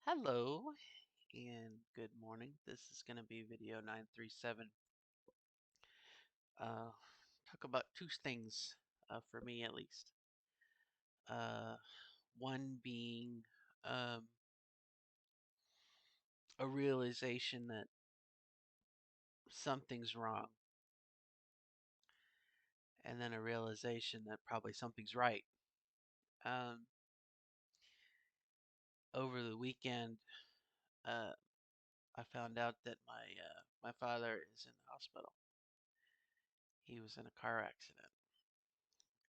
Hello and good morning. This is going to be video 937. Uh, talk about two things, for me at least. Uh, one being um, a realization that something's wrong, and then a realization that probably something's right. Um, Over the weekend, uh, I found out that my father is in the hospital. He was in a car accident,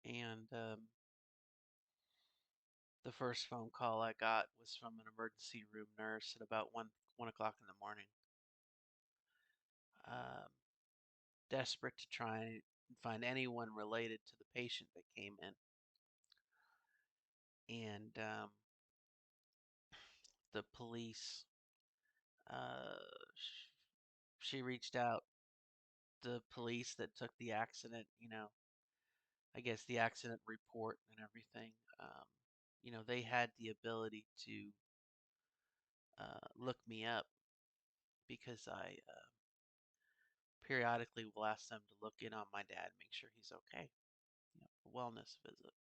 and the first phone call I got was from an emergency room nurse at about one o'clock in the morning, um, desperate to try and find anyone related to the patient that came in. And the police, she reached out. The police that took the accident, I guess the accident report and everything, they had the ability to look me up because I periodically will ask them to look in on my dad, make sure he's okay, a wellness visit.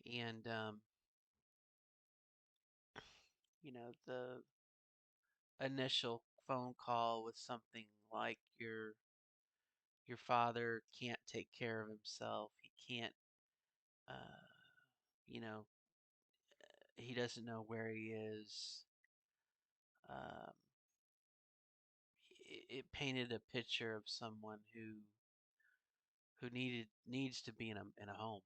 And the initial phone call was something like your father can't take care of himself. He can't, uh, you know, he doesn't know where he is. Um, it painted a picture of someone who needs to be in a home,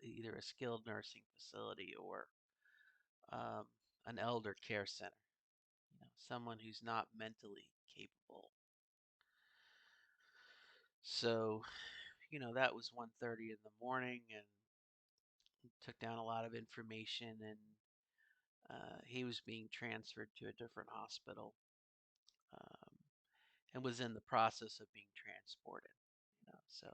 either a skilled nursing facility or um, an elder care center. Someone who's not mentally capable. So, that was 1:30 in the morning, and took down a lot of information, and he was being transferred to a different hospital, um, and was in the process of being transported. So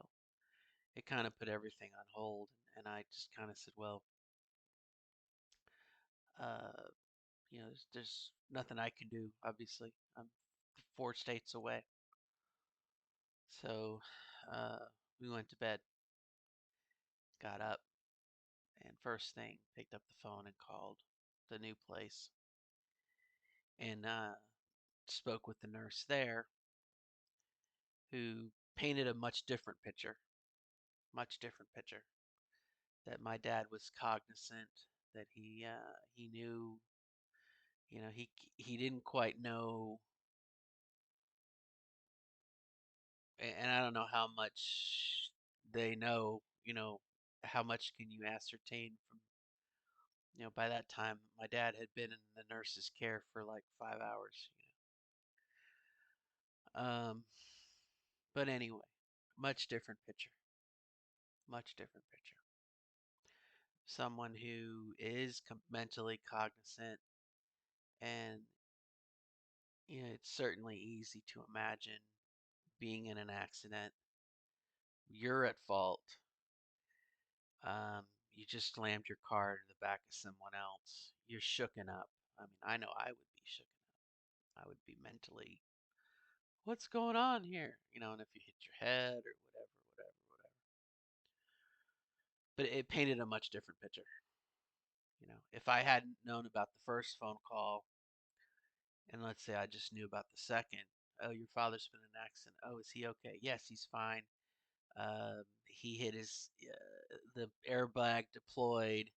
it kind of put everything on hold, and I just kind of said, well, uh, there's nothing I can do. Obviously, I'm 4 states away. So we went to bed, got up, and first thing picked up the phone and called the new place, and spoke with the nurse there, who painted a much different picture. That my dad was cognizant, that he knew, he didn't quite know, and I don't know how much they know. How much can you ascertain from, by that time my dad had been in the nurse's care for like 5 hours. But anyway, much different picture. Much different picture. Someone who is mentally cognizant, and it's certainly easy to imagine being in an accident. You're at fault. You just slammed your car into the back of someone else. You're shooken up. I mean, I know I would be shooken up. I would be mentally, what's going on here? And if you hit your head or whatever, whatever, whatever. But it painted a much different picture. If I hadn't known about the first phone call, and let's say I just knew about the second, oh, your father's been in an accident. Oh, is he okay? Yes, he's fine. He hit the airbag deployed,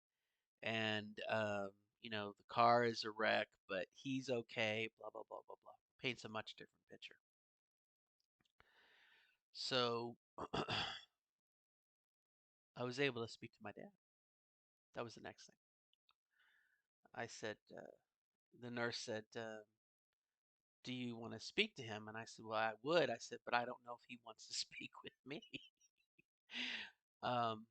and the car is a wreck, but he's okay. Blah blah blah blah blah. Paints a much different picture. So I was able to speak to my dad. That was the next thing. I said, the nurse said, do you want to speak to him? And I said, well, I would. I said, but I don't know if he wants to speak with me. um,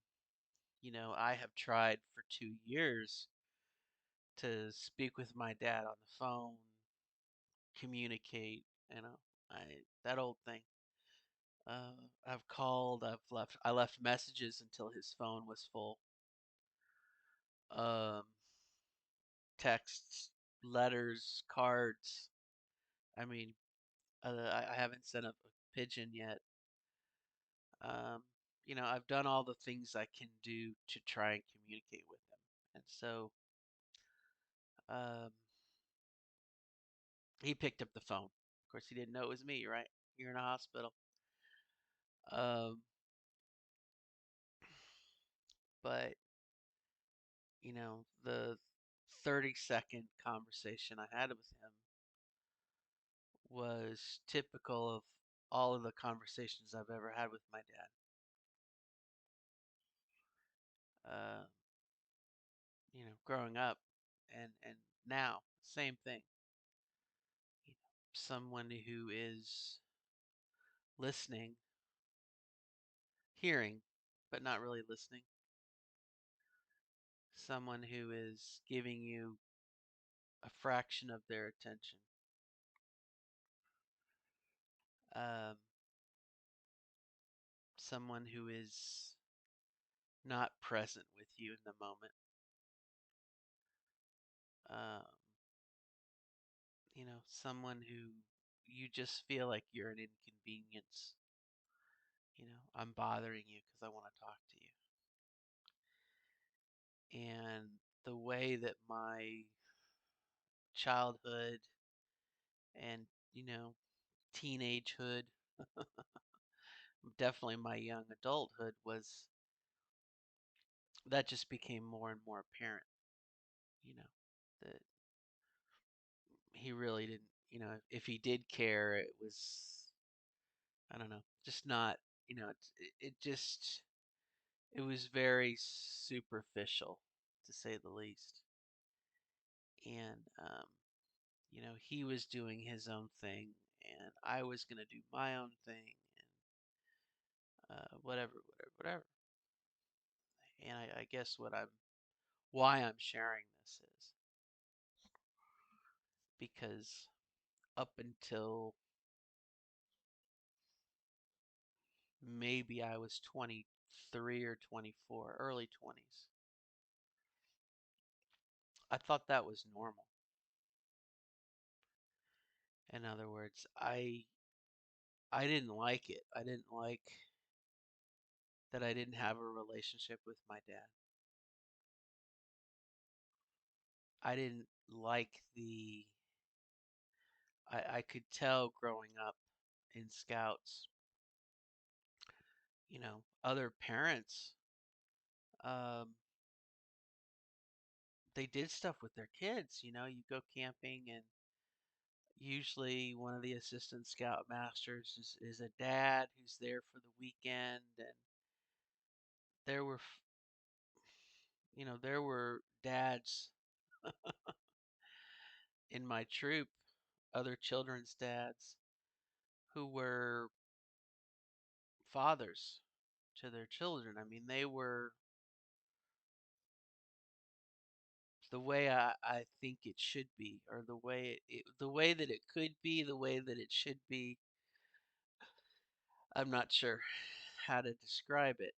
I have tried for 2 years to speak with my dad on the phone, communicate, I that old thing. I've called, I left messages until his phone was full. Um, texts, letters, cards. I mean, I haven't sent a pigeon yet. Um, I've done all the things I can do to try and communicate with him. And so um, he picked up the phone. Of course, he didn't know it was me, right? You're in a hospital. Um, but, the 30-second conversation I had with him was typical of all of the conversations I've ever had with my dad. Uh, Growing up and now, same thing. Someone who is listening, hearing, but not really listening. Someone who is giving you a fraction of their attention. Um, Someone who is not present with you in the moment. Um, Someone who you just feel like you're an inconvenience. I'm bothering you because I want to talk to you. And the way that my childhood and, you know, teenagehood, definitely my young adulthood was that just became more and more apparent, you know, that he really didn't, if he did care, it was, I don't know, just not, it just, it was very superficial to say the least. And, he was doing his own thing and I was going to do my own thing and whatever, whatever, whatever. And I guess why I'm sharing this is because up until maybe I was 23 or 24, early 20s, I thought that was normal. In other words, I didn't like it. I didn't like that I didn't have a relationship with my dad. I didn't like I could tell growing up in scouts, other parents, um, they did stuff with their kids. You go camping and usually one of the assistant scout masters is a dad who's there for the weekend. And there were, there were dads in my troop, other children's dads, who were fathers to their children. I mean, they were the way I think it should be, or the way that it could be, the way that it should be. I'm not sure how to describe it,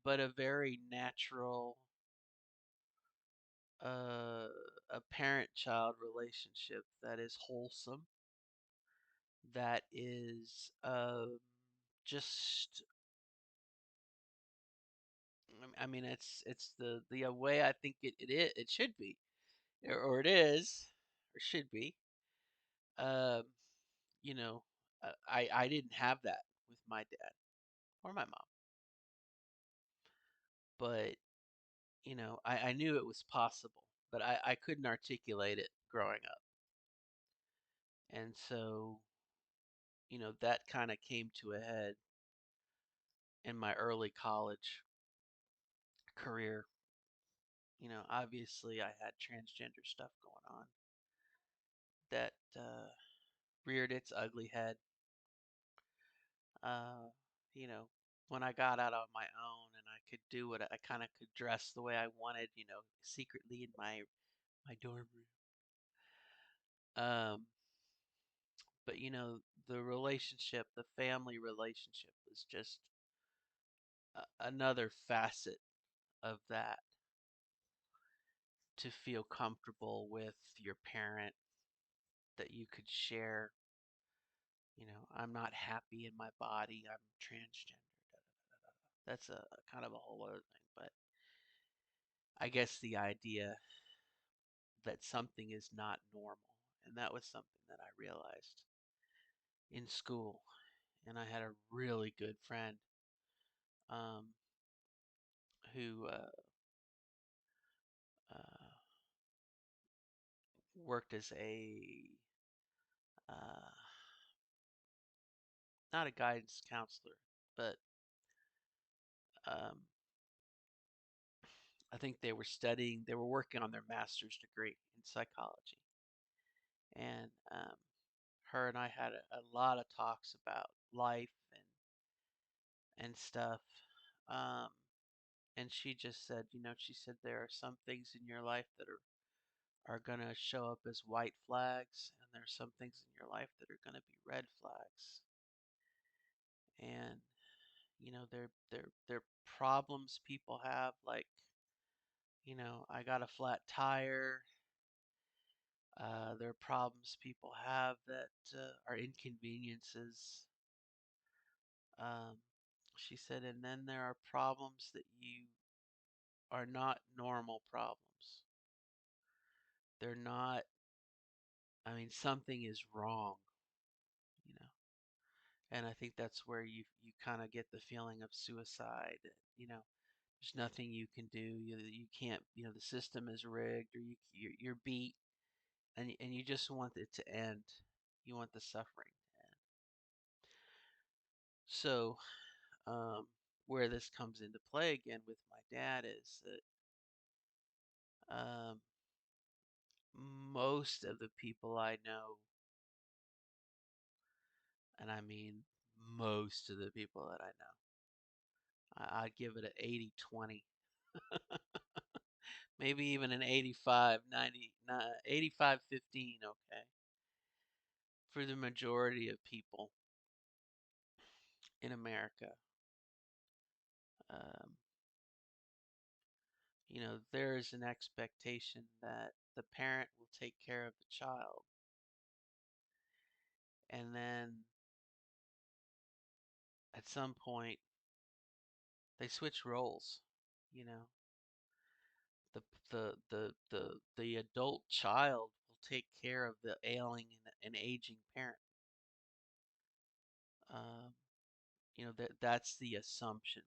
but a very natural, uh, a parent-child relationship that is wholesome, that is just. I mean, it's the way I think it should be, or it is, or should be. Um, you know, I didn't have that with my dad or my mom, but I knew it was possible, but I couldn't articulate it growing up, and so that kind of came to a head in my early college career. Obviously I had transgender stuff going on that reared its ugly head. Uh, you know, when I got out on my own and I could do what I kind of could dress the way I wanted, secretly in my dorm room. But the relationship, the family relationship, was just another facet of that to feel comfortable with your parent, that you could share, I'm not happy in my body, I'm transgender. Da, da, da, da, da. That's a kind of a whole other thing, but I guess the idea that something is not normal, and that was something that I realized in school. And I had a really good friend um, who uh, worked as a uh, not a guidance counselor, but um, I think they were working on their master's degree in psychology. And her and I had a lot of talks about life and stuff. Um, and she just said, she said there are some things in your life that are gonna show up as white flags, and there's some things in your life that are gonna be red flags. And they're problems people have, like, I got a flat tire. There are problems people have that are inconveniences. Um, she said, and then there are problems that you are not normal problems. They're not, I mean, something is wrong, you know. And I think that's where you kind of get the feeling of suicide. There's nothing you can do. You can't. The system is rigged, or you're beat, and you just want it to end. You want the suffering to end. So, um, where this comes into play again with my dad is that most of the people I know, and I mean most of the people that I know, I'd give it an 80-20, maybe even an 85-90, 85-15, okay, for the majority of people in America. Um, there is an expectation that the parent will take care of the child, and then at some point they switch roles. You know, the the adult child will take care of the ailing and aging parent. Um, that's the assumption.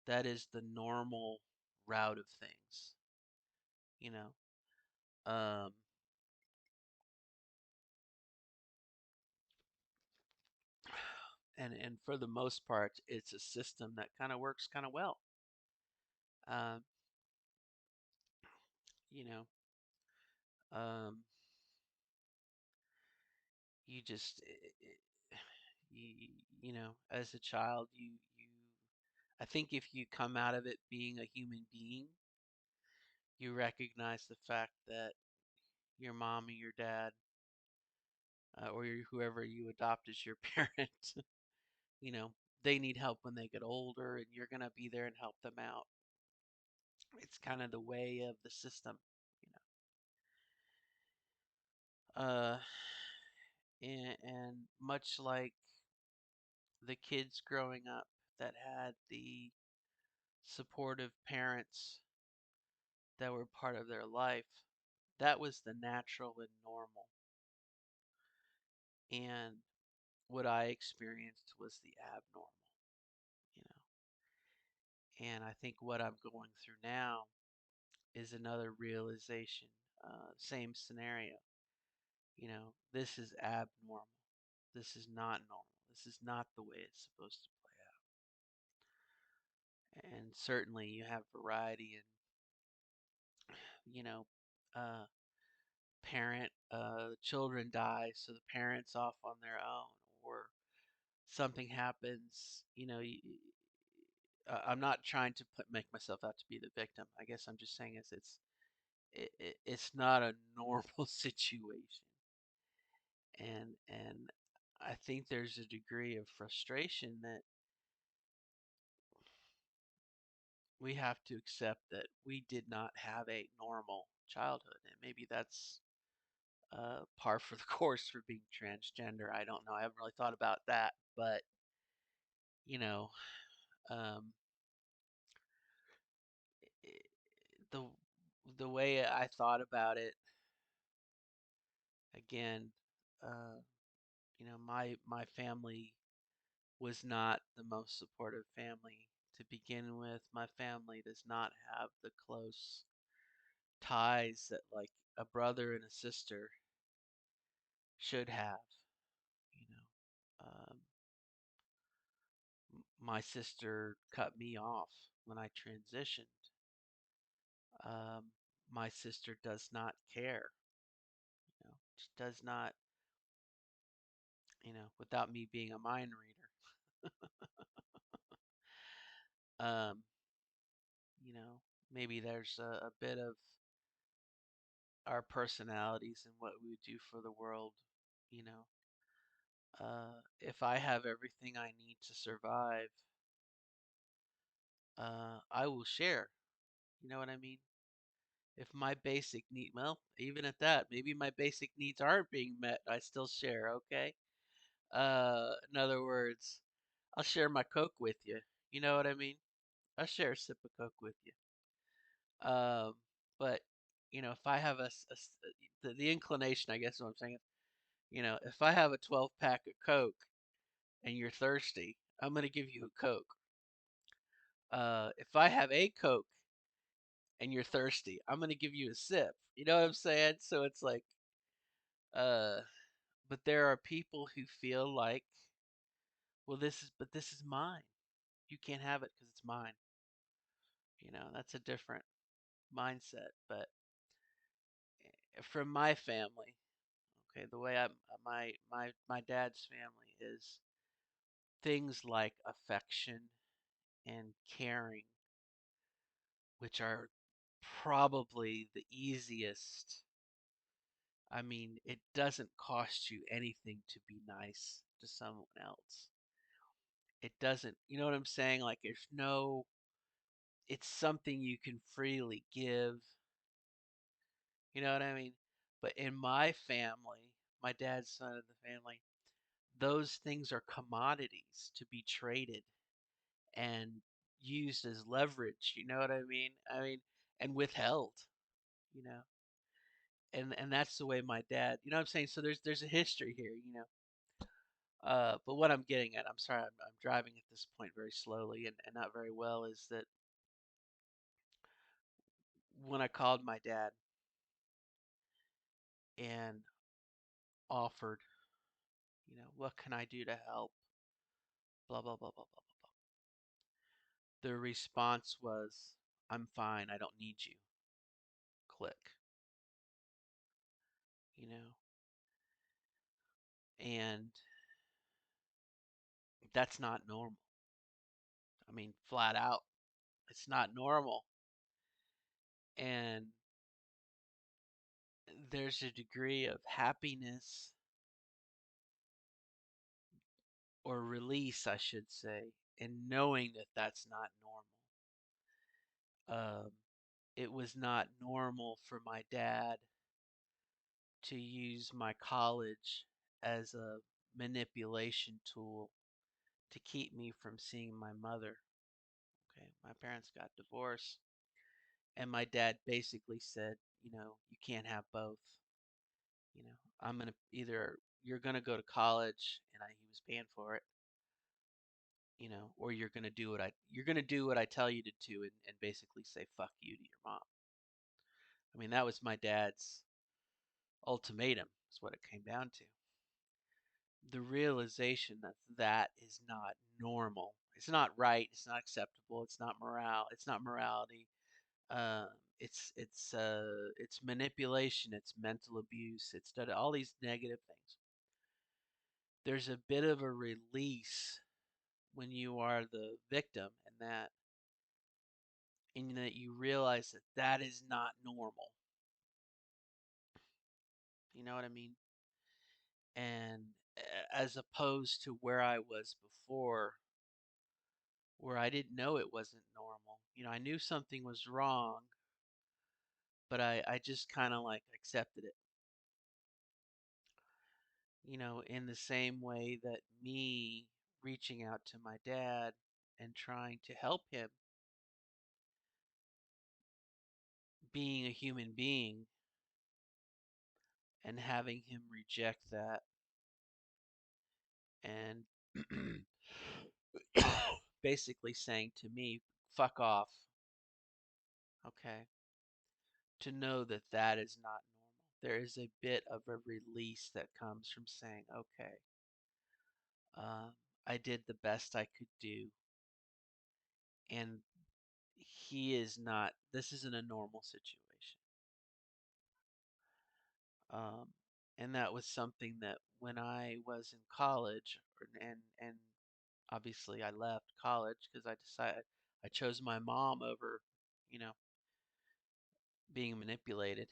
That is the normal route of things. You know, um, and for the most part, it's a system that kind of works kind of well. Um, you know, um, you just you, as a child, I think if you come out of it being a human being, you recognize the fact that your mom or your dad, or whoever you adopt as your parent, you know, they need help when they get older, and you're gonna be there and help them out. It's kind of the way of the system, you know. And much like the kids growing up that had the supportive parents that were part of their life, that was the natural and normal. And what I experienced was the abnormal, you and I think what I'm going through now is another realization. Same scenario. This is abnormal. This is not normal. This is not the way it's supposed to play out. And certainly you have variety in, you know, uh, children die, so the parents off on their own, or something happens. I'm not trying to make myself out to be the victim. I guess I'm just saying it's not a normal situation, and I think there's a degree of frustration that we have to accept that we did not have a normal childhood, and maybe that's par for the course for being transgender. I don't know. I haven't really thought about that, but you know, um, the the way I thought about it again, uh, my family was not the most supportive family to begin with. My family does not have the close ties that like a brother and a sister should have. You know, my sister cut me off when I transitioned. Um, my sister does not care. She does not. Without me being a mind reader. Um, you know, maybe there's a bit of our personalities and what we would do for the world. You know, if I have everything I need to survive, I will share. You know what I mean? If my basic need, well, even at that, maybe my basic needs aren't being met, I still share. Okay. In other words, I'll share my Coke with you. You know what I mean? I'll share a sip of Coke with you. Um, but if I have the inclination, I guess is what I'm saying. If I have a 12 pack of Coke and you're thirsty, I'm gonna give you a Coke. If I have a Coke and you're thirsty, I'm gonna give you a sip. You know what I'm saying? So it's like, uh, but there are people who feel like, well, this is mine. You can't have it because it's mine. That's a different mindset. But from my family, okay, the way my dad's family is things like affection and caring, which are probably the easiest. I mean, it doesn't cost you anything to be nice to someone else. It doesn't, you know what I'm saying? Like, it's something you can freely give. You know what I mean? But in my family, my dad's side of the family, those things are commodities to be traded and used as leverage. You know what I mean? And withheld. You know, and that's the way my dad. You know what I'm saying? So there's a history here. But what I'm getting at, I'm sorry, I'm driving at this point very slowly and not very well, is that when I called my dad and offered, what can I do to help? Blah blah blah blah blah blah. The response was, "I'm fine. I don't need you." Click. You know, and that's not normal. I mean, flat out, it's not normal. And there's a degree of happiness or release, I should say, in knowing that that's not normal. It was not normal for my dad to use my college as a manipulation tool to keep me from seeing my mother. Okay, my parents got divorced, and my dad basically said, you can't have both. I'm gonna either you're gonna go to college, and he was paying for it, or you're gonna do what I tell you to do, and basically say fuck you to your mom. I mean, that was my dad's ultimatum. Is what it came down to. The realization that that is not normal. It's not right. It's not acceptable. It's not morale. It's not morality. Uh, it's manipulation. It's mental abuse. It's all these negative things. There's a bit of a release when you are the victim, and that you realize that that is not normal. You know what I mean? And as opposed to where I was before, where I didn't know it wasn't normal. I knew something was wrong, but I just kind of like accepted it. In the same way that me reaching out to my dad and trying to help him, being a human being, and having him reject that and basically saying to me, fuck off, okay? To know that that is not normal. There is a bit of a release that comes from saying, okay, um, I did the best I could do, and this isn't a normal situation. Um, and that was something that when I was in college, and obviously I left college because I chose my mom over, you know, being manipulated.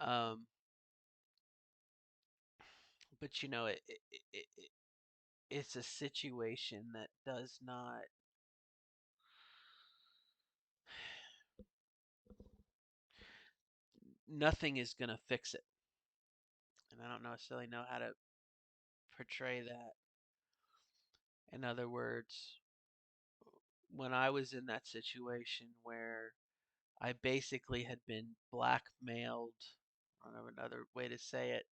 Um, but it's a situation that does not, nothing is gonna fix it, and I don't necessarily know how to portray that. In other words, when I was in that situation where I basically had been blackmailed, I don't know another way to say it.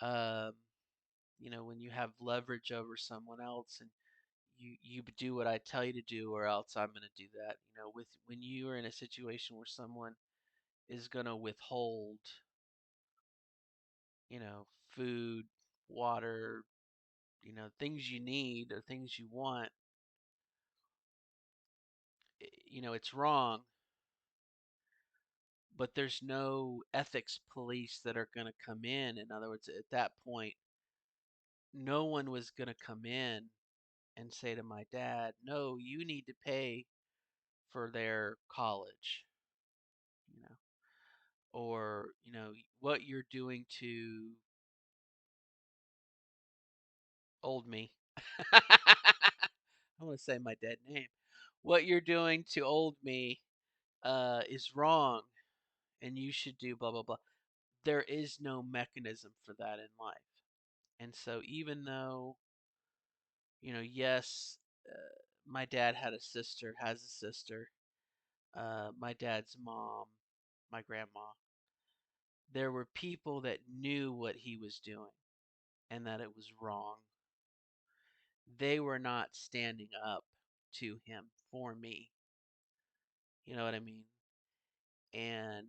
Um, when you have leverage over someone else and you do what I tell you to do, or else I'm going to do that. With when you are in a situation where someone is going to withhold, food, water, things you need or things you want, it's wrong. But there's no ethics police that are going to come in. In other words, at that point, no one was going to come in and say to my dad, "No, you need to pay for their college," you know, or what you're doing to old me. I want to say my dead name. What you're doing to old me is wrong, and you should do blah blah blah. There is no mechanism for that in life, and so even though yes, my dad had a sister, has a sister. My dad's mom, my grandma. There were people that knew what he was doing and that it was wrong. They were not standing up to him for me. You know what I mean? And,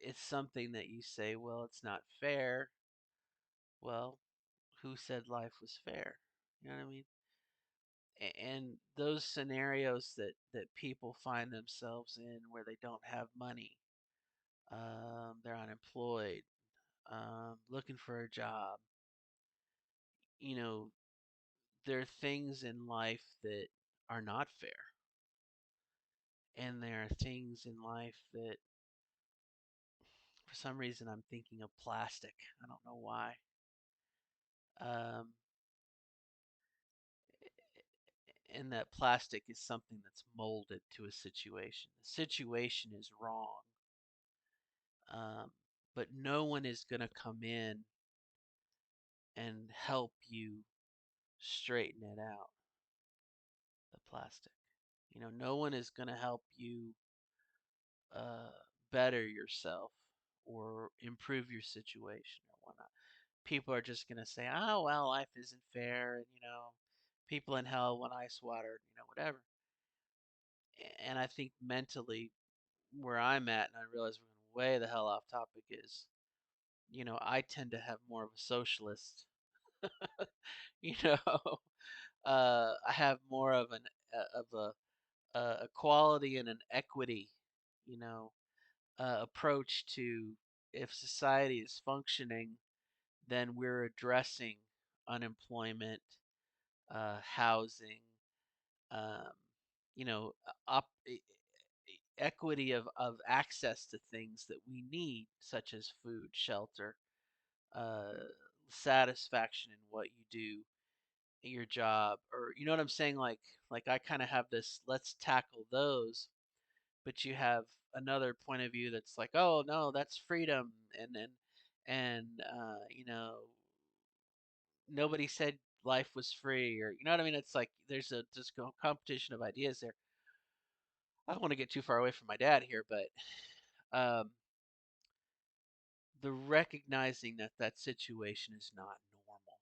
it's something that you say, well, it's not fair. Well, who said life was fair? You know what I mean? And those scenarios that people find themselves in where they don't have money, they're unemployed, looking for a job, you know, there are things in life that are not fair. And there are things in life that, for some reason, I'm thinking of plastic. I don't know why. Um, and that plastic is something that's molded to a situation. The situation is wrong, um, but no one is going to come in and help you straighten it out, the plastic. No one is going to help you uh, better yourself or improve your situation or whatnot. People are just going to say, oh, well, life isn't fair. And, people in hell want ice water, whatever. And I think mentally, where I'm at, and I realize we're going way the hell off topic, is, I tend to have more of a socialist, you know, I have more of a equality and an equity, you know, approach to if society is functioning, then we're addressing unemployment, housing, um, equity of access to things that we need, such as food, shelter, uh, satisfaction in what you do. your job, or you know what I'm saying? Like I kind of have this let's tackle those, but you have another point of view that's like, oh no, that's freedom, and you know, nobody said life was free, or you know what I mean? It's like there's a just competition of ideas there. I don't want to get too far away from my dad here, but the recognizing that that situation is not normal.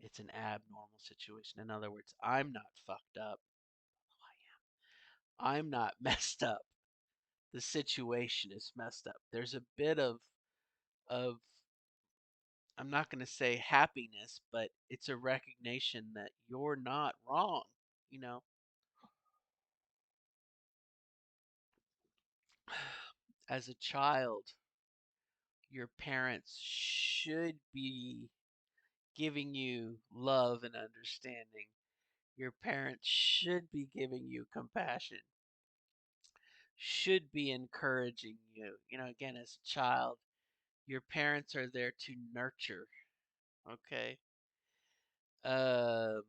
It's an abnormal situation. In other words, I'm not fucked up. I'm not messed up. The situation is messed up. There's a bit of I'm not going to say happiness, but it's a recognition that you're not wrong. You know, as a child, your parents should be giving you love and understanding. Your parents should be giving you compassion, should be encouraging you. You know, again, as a child, your parents are there to nurture, okay? Uh,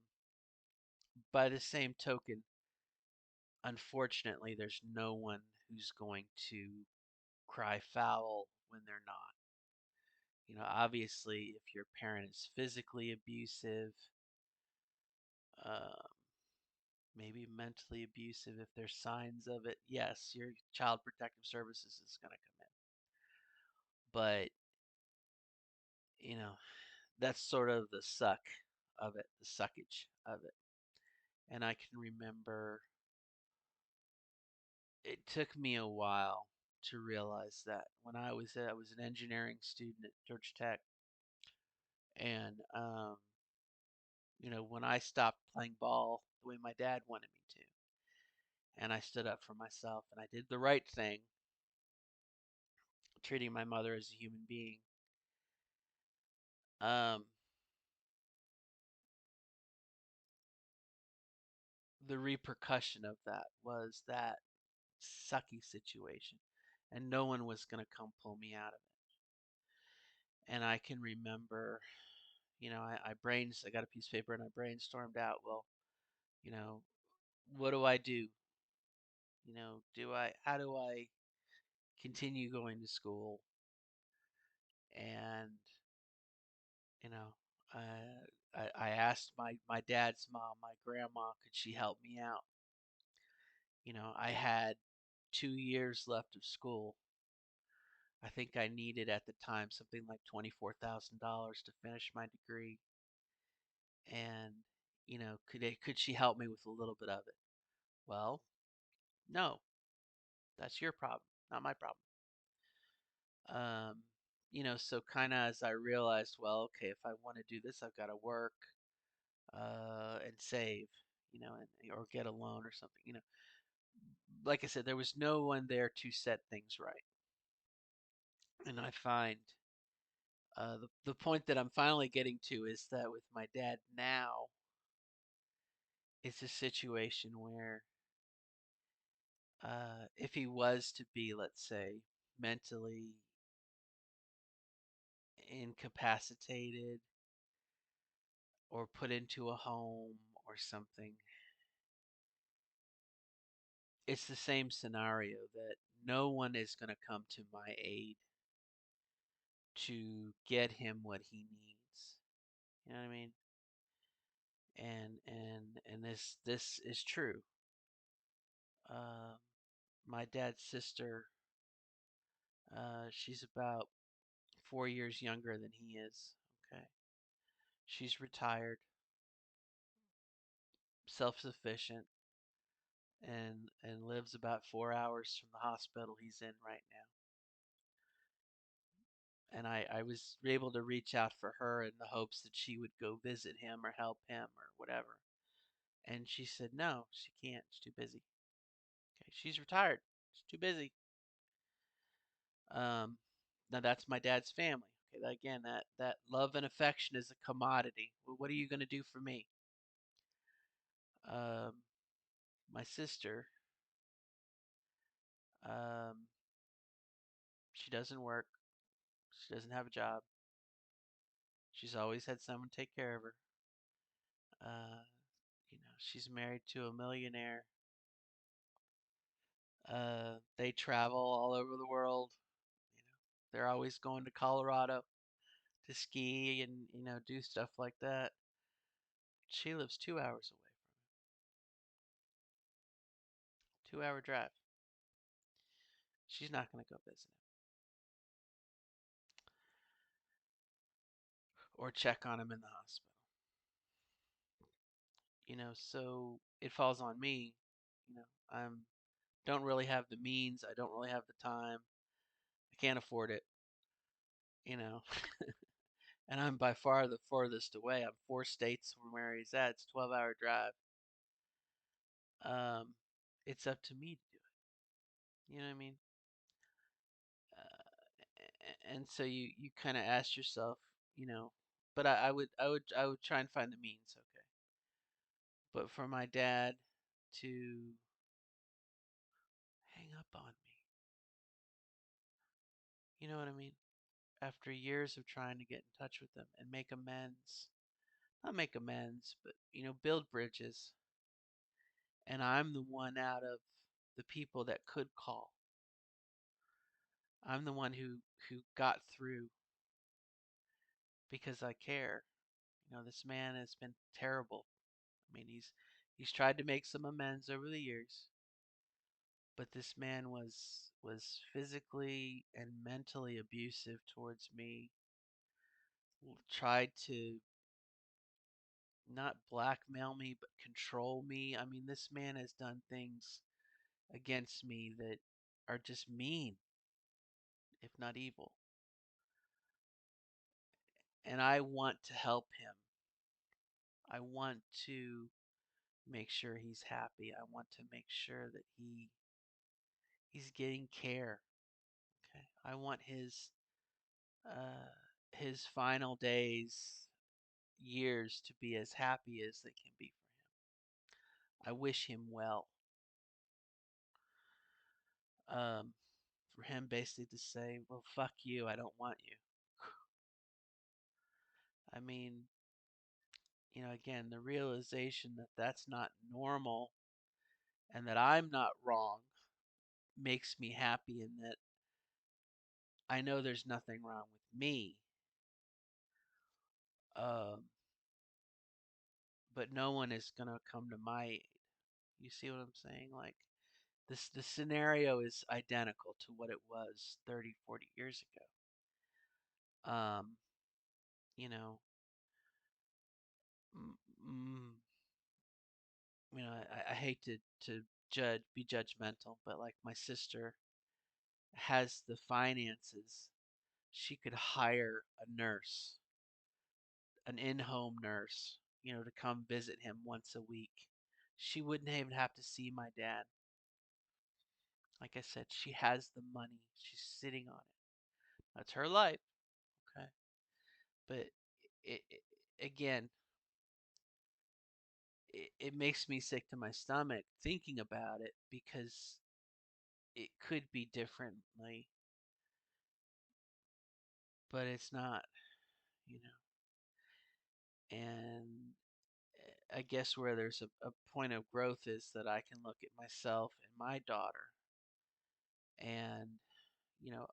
by the same token, unfortunately, there's no one who's going to cry foul when they're not. You know, obviously, if your parent is physically abusive, uh, maybe mentally abusive, if there's signs of it, yes, your child protective services is going to come in. But, you know, that's sort of the suck of it, the suckage of it. And I can remember it took me a while to realize that when I was an engineering student at Georgia Tech, and you know, when I stopped playing ball the way my dad wanted me to, and I stood up for myself and I did the right thing, treating my mother as a human being. Um, the repercussion of that was that sucky situation, and no one was gonna come pull me out of it. And I can remember, you know, I got a piece of paper and I brainstormed out, well, you know, what do I do? You know, how do I continue going to school? And, you know, I asked my dad's mom, my grandma, could she help me out? You know, I had 2 years left of school. I think I needed at the time something like $24,000 to finish my degree. And, you know, could she help me with a little bit of it? Well, no, that's your problem, not my problem. Um, you know, so kind of as I realized, well, okay, if I want to do this, I've got to work and save, you know, or get a loan or something. You know, like I said, there was no one there to set things right. And I find the point that I'm finally getting to is that with my dad now, it's a situation where if he was to be, let's say, mentally incapacitated or put into a home or something, it's the same scenario that no one is going to come to my aid to get him what he needs. You know what I mean? And this is true. Uh, my dad's sister, she's about 4 years younger than he is. Okay, she's retired, self-sufficient, and lives about 4 hours from the hospital he's in right now. And I was able to reach out for her in the hopes that she would go visit him or help him or whatever. And she said no, she can't. She's too busy. Okay, she's retired. She's too busy. Um, now that's my dad's family. Okay, again, that love and affection is a commodity. Well, what are you going to do for me? Um, my sister, um, she doesn't work. She doesn't have a job. She's always had someone take care of her. Uh, she's married to a millionaire. They travel all over the world. They're always going to Colorado to ski and do stuff like that. She lives 2 hours away from him. 2 hour drive. She's not going to go visit him or check on him in the hospital. So it falls on me. I'm don't really have the means. I don't really have the time. I can't afford it. You know, and I'm by far the farthest away. I'm 4 states from where he's at. It's a 12-hour drive. Um, it's up to me to do it. You know what I mean? And so you kind of ask yourself, you know, but I would try and find the means. Okay, but for my dad to hang up on me, you know what I mean? After years of trying to get in touch with them and make amends, not make amends, but build bridges. And I'm the one out of the people that could call. I'm the one who got through because I care. This man has been terrible. I mean, he's tried to make some amends over the years, but this man was physically and mentally abusive towards me. Tried to not blackmail me, but control me. I mean, this man has done things against me that are just mean, if not evil. And I want to help him. I want to make sure he's happy. I want to make sure that he's getting care. Okay. I want his final days, years to be as happy as they can be for him. I wish him well. Um, for him basically to say, "Well, fuck you. I don't want you." I mean, again, the realization that that's not normal and that I'm not wrong makes me happy in that I know there's nothing wrong with me. Um, but no one is gonna come to my aid. You see what I'm saying? Like the scenario is identical to what it was 30, 40 years ago. You know, mm, mm, I hate to be judgmental, but like my sister has the finances. She could hire a nurse, an in-home nurse, to come visit him once a week. She wouldn't even have to see my dad. Like I said, she has the money. She's sitting on it. That's her life, okay? But it again, it makes me sick to my stomach thinking about it because it could be differently, but it's not, you know. And I guess where there's a point of growth is that I can look at myself and my daughter and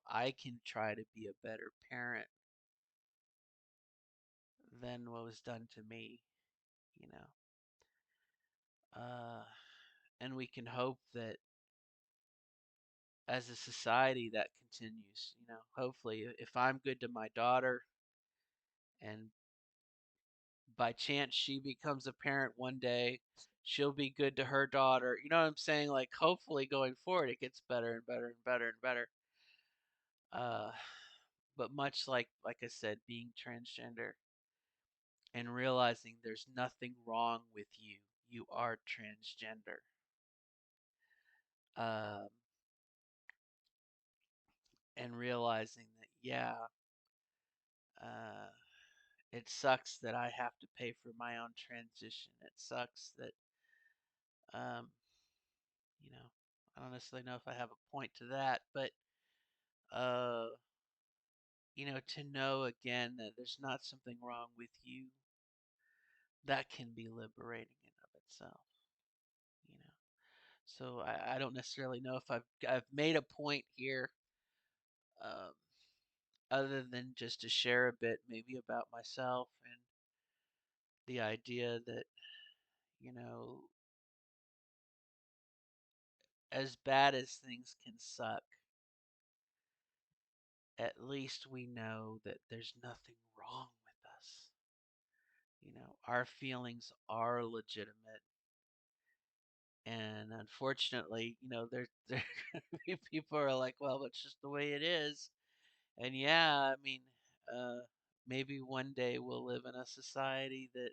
I can try to be a better parent than what was done to me, you know. Uh, and we can hope that as a society that continues, hopefully if I'm good to my daughter and by chance she becomes a parent one day, she'll be good to her daughter. You know what I'm saying? Like hopefully going forward it gets better and better and better and better. Uh, but much like I said, being transgender and realizing there's nothing wrong with you. You are transgender. Um, and realizing that, yeah, uh, it sucks that I have to pay for my own transition. It sucks that, um, you know, I don't necessarily know if I have a point to that, but, uh, to know again that there's not something wrong with you. that can be liberating in of itself, you know. So I don't necessarily know if I've made a point here, um, other than just to share a bit maybe about myself and the idea that, you know, as bad as things can suck, at least we know that there's nothing wrong with us. You know, our feelings are legitimate. And unfortunately, you know, there people are like, well, it's just the way it is. And yeah, I mean, uh, maybe one day we'll live in a society that,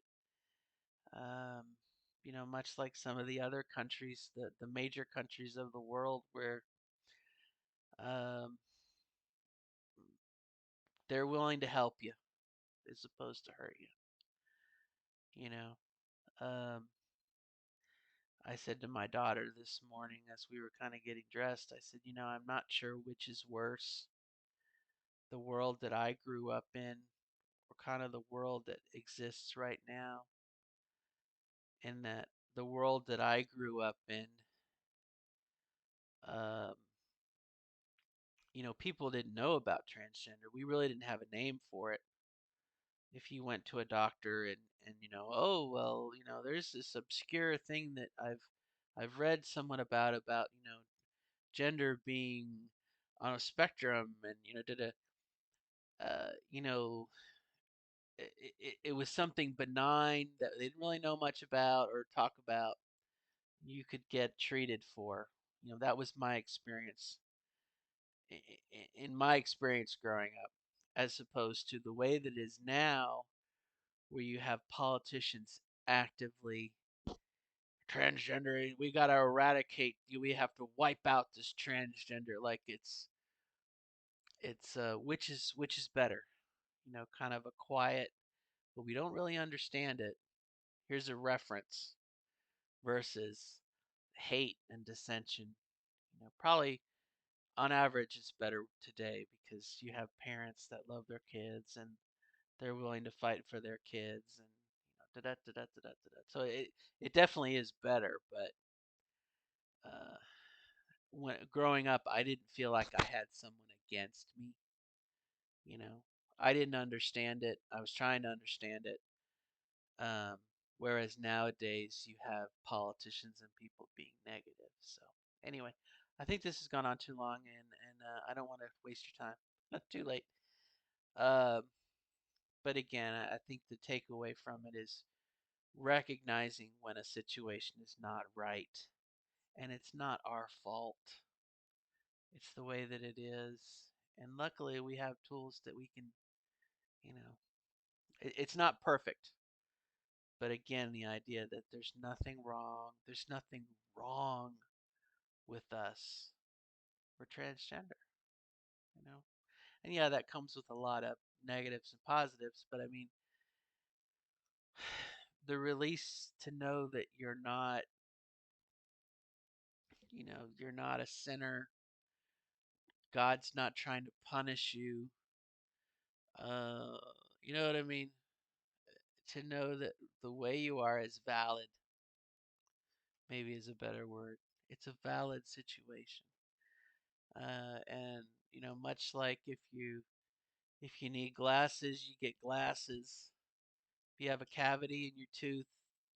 um, you know, much like some of the other countries, the major countries of the world, where um, they're willing to help you as opposed to hurt you. You know, I said to my daughter this morning as we were kind of getting dressed, I said, you know, I'm not sure which is worse, the world that I grew up in, or kind of the world that exists right now. And that the world that I grew up in, um, you know, people didn't know about transgender. We really didn't have a name for it. If you went to a doctor and you know, oh well, you know, there's this obscure thing that I've read somewhat about, you know, gender being on a spectrum, and you know, you know, it was something benign that they didn't really know much about or talk about. You could get treated for. You know, that was my experience in my experience growing up, as opposed to the way that it is now, where you have politicians actively transgender. We got to eradicate. We have to wipe out this transgender. Like it's which is better. You know, kind of a quiet, but we don't really understand it. Here's a reference versus hate and dissension. You know, probably on average it's better today because you have parents that love their kids and they're willing to fight for their kids, and you know, da da da da da da. So it definitely is better, but uh, when growing up, I didn't feel like I had someone against me. You know, I didn't understand it. I was trying to understand it. Um, Whereas nowadays you have politicians and people being negative. So anyway, I think this has gone on too long, and I don't want to waste your time. Not too late. Um, but again, I think the takeaway from it is recognizing when a situation is not right, and it's not our fault. It's the way that it is, and luckily we have tools that we can, you know, it's not perfect, but again, the idea that there's nothing wrong with us. We're transgender, you know, and yeah, that comes with a lot of negatives and positives, but I mean, the release to know that you're not, you know, you're not a sinner. God's not trying to punish you. Uh, you know what I mean? To know that the way you are is valid, maybe is a better word. It's a valid situation. And you know, much like if you need glasses, you get glasses. If you have a cavity in your tooth,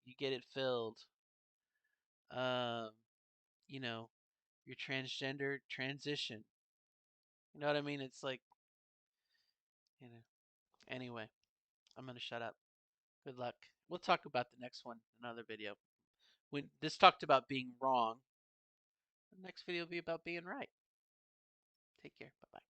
you get it filled. Um, you know, your transgender transition. You know what I mean? It's like, you know. Anyway, I'm gonna shut up. Good luck. We'll talk about the next one in another video. When this talked about being wrong, the next video will be about being right. Take care. Bye bye.